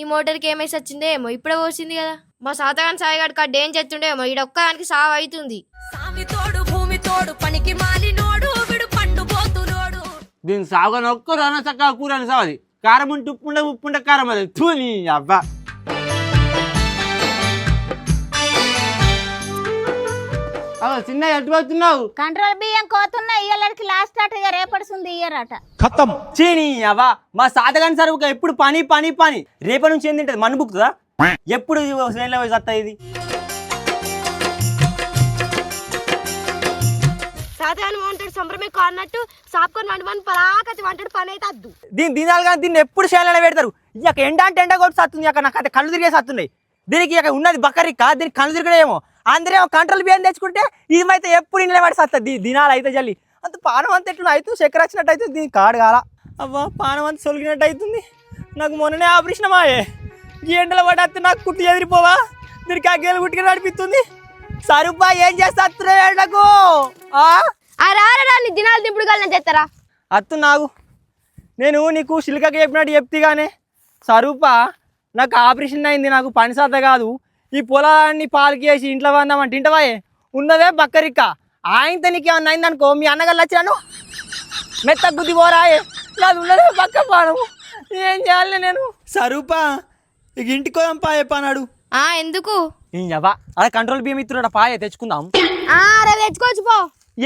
ఈ మోటార్కి ఏమైసి వచ్చిందో ఏమో ఇప్పుడే పోసింది కదా. మా సాతగాని సాయిగాడు కడ్డ ఏం చేస్తుండేమో ఈడ ఒక్కదానికి సాగు అవుతుంది. దీని సాగుని ఒక్కరు చక్కగా కూర అని సావది. కారం ఉంటే ఉప్పుండే కారం అది తూని అబ్బా. చిన్న ఎటు పోతున్నావు? కంట్రోల్ బియ్యం కోతున్నా ఇయ్యలకి లాస్ట్ అట రేపడుతుంది ఇయ్యరట ఖతం చీని అవ్వా. మా సాతగాని సరుకు ఎప్పుడు పని పని పని. రేపటి నుంచి ఏం తింటది? మన్ను బుక్కుతుందా? ఎప్పుడు శ్రేణిలో పోయి సత్తా ఇది. సాతగాని వంటాడు సంబరమే అన్నట్టు సాపుకొని వండి పరాకతి వంటాడు పని అయితే అద్దు. దీన్ని తినాలి కానీ దీన్ని ఎప్పుడు శ్రేణిలో పెడతారు. ఇక ఎండ అంటే ఎండ కొట్టి సత్తుంది. అక్కడ నాకు అయితే కళ్ళు తిరిగే సత్తున్నాయి. దీనికి ఇక ఉన్నది బక్కరిక్క, దీనికి కళ్ళు తిరగడేమో. అందరేమో కంట్రోల్ బియ్యం తెచ్చుకుంటే ఇదైతే ఎప్పుడు ఇంట్లో పడి సత్తది. దినాలు అయితే జల్లి అంత పానం అంత ఎట్లా అవుతుంది. చక్కెర వచ్చినట్టు అవుతుంది. దీనికి కాడు కాల అవ్వ పానం అంతా సొలిగినట్టు అవుతుంది. నాకు మొన్ననే ఆపరేషన్ మాయే. ఈ ఎండలో పడేస్తే నాకు కుట్టి ఎదిరిపోవా. దీనికి ఆ గేలు గుట్టిగా నడిపిస్తుంది. సరుపా ఏం చేస్తా ఎండకు దినాలు దిప్పుడు కలిసి తెస్తారా? అత్తు నాకు నేను నీకు సిలికకి చెప్పినట్టు చెప్తేగానే సరూపా నాకు ఆపరేషన్ అయింది. నాకు పని సాత కాదు. ఈ పొలాన్ని పాలకి వేసి ఇంట్లో వందామంటే ఇంటవాయే ఉన్నదే బక్కరిక్క. ఆయనతో నీకు ఏమన్నా అయిందనుకో మీ అన్నగారు వచ్చినాను మెత్త గుద్ది పోరాయే. నాది ఉన్నదే పక్క పాను. ఏం చేయాలి నేను? సరూపా ఇక ఇంటికి పోదాం పాయే పన్నాడు. ఎందుకు? అదే కంట్రోల్ బియ్యం ఇస్తున్నాడు పాయే తెచ్చుకుందాం. తెచ్చుకోవచ్చు పో.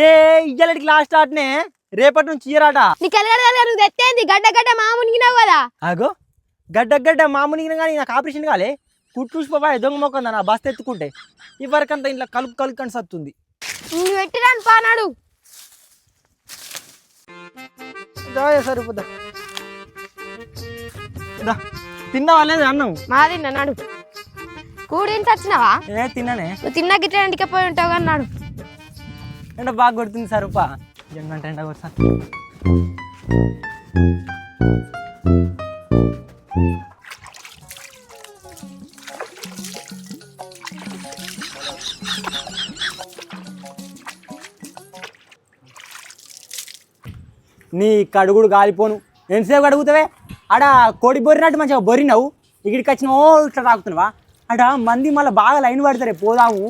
ఏ ఇయ్యలడికి లాస్ట్ ఆటనే రేపటి నుంచి ఇయ్యరాట. నీకు నువ్వు తెచ్చేది గడ్డ గడ్డ మామునిగినావు కదా. ఆగో గడ్డ మామునిగిన కానీ నాకు ఆపరేషన్ కాలే. కుట్టు చూసిపోయి దొంగ మొక్కందా నా బస్త ఎత్తుకుంటే ఇవరకంతా ఇంట్లో కలుపుకొని సత్తుంది. నువ్వు పెట్టిరాను పానాడు సరిపోద్దా. తిన్నావా లేదు అన్నం? మాది నాడు కూడింటి వచ్చినావా? తిన్నానే. నువ్వు తిన్నా గిట్ల ఇంటికి పోయి ఉంటావు కానీ నాడు. ఎండ బాగా కొడుతుంది సరుపా. ఎండంటే ఎండ కొడతా. నీ కడుగుడు గాలిపోను. ఎంతసేపు కడుగుతావే? ఆడ కోడి బొరినట్టు మంచిగా బొరినావు. ఇక్కడికి వచ్చిన ఇట్లా తాగుతున్నావా? ఆడ మంది మళ్ళీ బాగా లైన్ పడతారే పోదాము.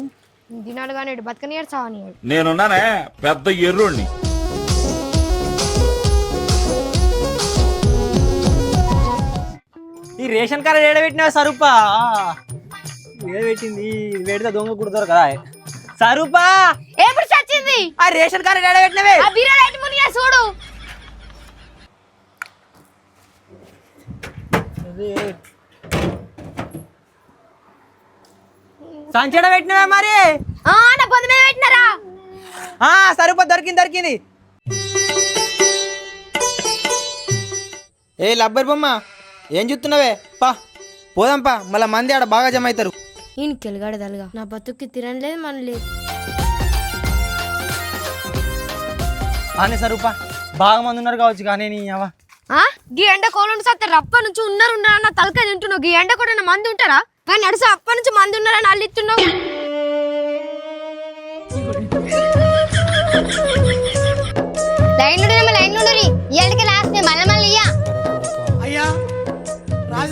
తిన్నాడు కానీ బతకనియాడు చావని. నేనున్నానే పెద్ద ఎర్రోడిని. ఈ రేషన్ కార్డు ఏడబెట్టినావు సరూపా? ఏడబెట్టింది పెడితే దొంగ కుడతారు కదా. సరూపా ఎప్పుడు చచ్చింది? ఆ రేషన్ కార్డు ఏడబెట్టినవే చూడు. సంచడ పెట్టినవే మరి? నా పొందు మీద పెట్టినారా? సరూపా దొరికింది. ఏ లబ్బర్ బొమ్మ ఏం చూస్తున్నావే? పా పోదాంపా. మళ్ళీ మంది ఆడ బాగా జమ అవుతారు. ఈయన కెలగాడదలుగా నా బతుక్కి తినలేదు మన లేదు. అనే సరూపా బాగా మంది ఉన్నారు కావచ్చు కానీ నీ అవ్వ గీ ఎండ కోళ్ళు సత్తే రప్ప నుంచి ఉన్నారు నా తలకాయ తింటున్నావు. గీ ఎండ కూడా మంది ఉంటారా? కానీ నడుసా అప్ప నుంచి మంది ఉన్నారని అల్లు ఇస్తున్నావు.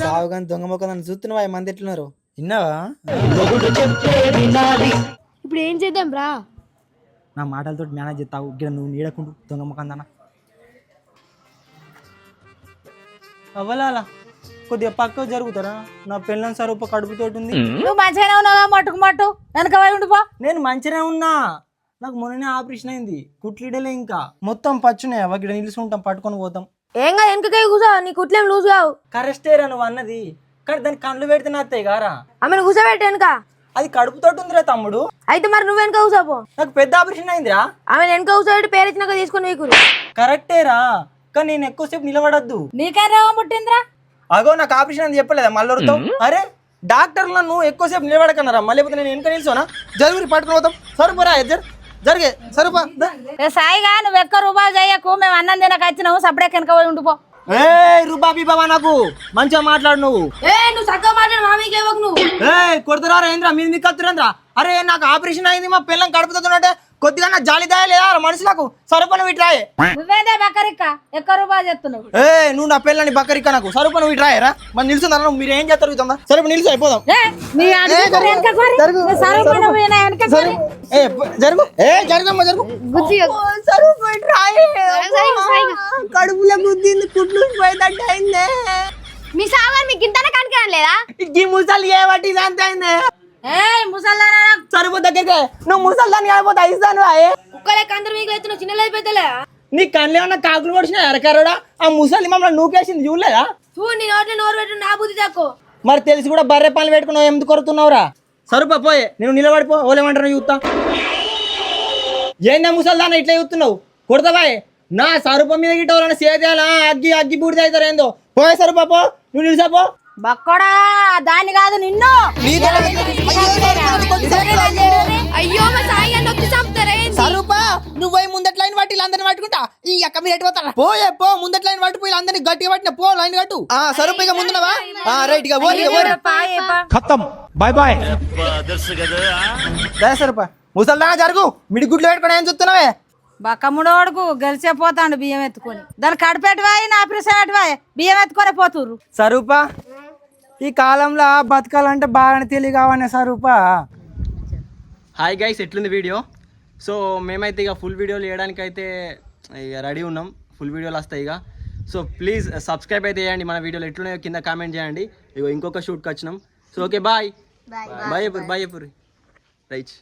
సాగుగాని దొంగ మొక్క నన్ను చూస్తున్నావా? మంది ఎట్లున్నారు విన్నావా? ఇప్పుడు ఏం చేద్దాం రా? నా మాటలతో మేనేజ్ చేస్తావు. ఇక్కడ నువ్వు నీడకుండు దొంగ మొక్కందన్నా. అవ్వలా కొద్దిగా పక్క జరుగుతారా? నా పిల్లని సరూప కడుపుతోటి ఉంది. నువ్వు మంచిగానే ఉన్నావా? మట్టు వెనక ఉండిపో. నేను మంచిగానే ఉన్నా. నాకు మొన్ననే ఆపరేషన్ అయింది. కుట్లీడలే ఇంకా మొత్తం పచ్చున్నాయి. అవి ఇక్కడ నిలుచుకుంటాం పట్టుకొని పోతాం. ఏం కాదు వెనకకే కూసా. నీ కుట్లేం లూజ్ కావు. కరెస్టేరా నువ్వు అన్నది. కానీ దానికి కళ్ళు పెడితే నత్తాయి గారా. ఆమెను కూసోబెట్టి వెనక. అది కడుపుతోటి ఉందిరా తమ్ముడు. అయితే మరి నువ్వు వెనక కూసాపో. నాకు పెద్ద ఆపరేషన్ అయిందిరా. ఆమె వెనక కూసోబెట్టి పేరెచ్చినాక తీసుకొని వీకురు. కరెక్టేరా కానీ నేను ఎక్కువసేపు నిలబడద్దు. నీకే రోగం పుట్టిందిరా? అగో నాకు ఆపరేషన్ అని చెప్పలేదా మళ్ళీ? అరే డాక్టర్లు నన్ను ఎక్కువసేపు నిలబడకన్నారా? మళ్ళీ నేను వెనక నిల్చోనా? జరుగురి పట్టుకుని పోతాం. సరుపురా జరిగే సరుపా. సాయిగా నువ్వు ఎక్కువ రూపాయలు చేయకు. మేము అన్నం తినక వచ్చినావు. సపడే వెనక పోయి ఉండిపో. ఏ రూబాబీ బాబా నాకు మంచిగా మాట్లాడు. నువ్వు చక్కగా మాట్లాడు. మామీకి నువ్వు కొడుతురా ఏంద్రా? మీద మీకు కత్తురేంద్రా? అరే నాకు ఆపరేషన్ అయింది. మా పిల్లని కడుపుతుందంటే కొద్దిగా నా జాలి దయ లేదా మనుషులకు సరుపను విట్రాయే నువ్వేదే బకరిక్క ఎక్కువ రూపాయలు చెప్తున్నావు ఏ నువ్వు నా పిల్లని బక్కరిక్క నాకు సరుపను విట్రాయరా మరి నిలుచున్నారా మీరు ఏం చేస్తారు ఇస్తుందా సరుపు నిలిచి అయిపోదాం ఏ, నీ అడుగు వెనక కోరి. నువ్వు సరుకున పోయినా వెనక కోరి. జరుగమ్మా జరుగు గుద్ది సరుపు విట్రాయే సరిగా. కడుపులో గుద్దింది కుట్లు పోయేటట్టు అయిందే మీ సాగర్ మీకు ఇంతనే కనికరం లేదా ఈ ముసలి ఏ బట్టి అంత అయిందే ఏయ్ ముసల్దానా సరుపు దగ్గరికి నువ్వు ముసల్దాన్ని కాకపోతే అయిస్తాను ఆయే కుక్కలే కందరు మీకు ఎత్తున చిన్న లేదు పెద్దలే నీ కళ్ళు ఏమన్నా కాకులు పడిచిన ఎరకారోడా ఆ ముసలి మమ్మల్ని నూకేసింది చూడలేదా చూడు నీ నోట్లో నోరు పెట్టు నా బుద్ధి తక్కువ మరి తెలిసి కూడా బర్రె పాలు పెట్టుకున్నావు ఎందుకు కొడుతున్నావురా సరుపా పోయే నేను నిలబడిపో ఓలేమంటారు చూస్తా ఏందా ముసల్దాన్న ఇట్లా చూస్తున్నావు కొడతావాయే నా సరుప మీద గిట్ట వాళ్ళని సేదేలా అగ్గి బూడిద అవుతారు ఏందో పోయే సరుపా పో నువ్వు నిలిసాపో బక్కోడా దాన్ని కాదు నిన్ను అయ్యో మా సాయి గారిని నొక్కి చంపుతారా ఏంది? సరుపా నువ్వు పోయి ముందట్ లైన్ పట్టి వీళ్ళందరినీ పట్టుకుంటా ఈ అక్క మీరు ఎటు పోతారా పోయే పో ముందట్ లైన్ పట్టు పోయి అందరినీ గట్టిగా పట్టిన పో లైన్ కట్టు సరుప ఇక ముందున్నావా రైట్ ఇక खत्म बाय बाय సరుపా ముసల్దానా జరుగు మిడిగుడ్లు పెట్టుకుని ఏం చూస్తున్నావే బక్కముడోడుకు గెలిచే పోతాడు బియ్యం ఎత్తుకొని దాన్ని కడిపెట్టువాయి నా పిలిచేవాయి బియ్యం ఎత్తుకొని పోతుర్రు సరూపా ఈ కాలంలో బతకాలంటే బాగానే తెలియగావనే సరూపా హాయ్ గైస్ ఎట్లుంది వీడియో సో మేమైతే ఇక ఫుల్ వీడియోలు వేయడానికి అయితే ఇక రెడీ ఉన్నాం ఫుల్ వీడియోలు వస్తాయి ఇక సో ప్లీజ్ సబ్స్క్రైబ్ అయితే చేయండి మన వీడియోలు ఎట్లున్నాయో కింద కామెంట్ చేయండి ఇక ఇంకొక షూట్కి వచ్చినాం so okay bye bye bye right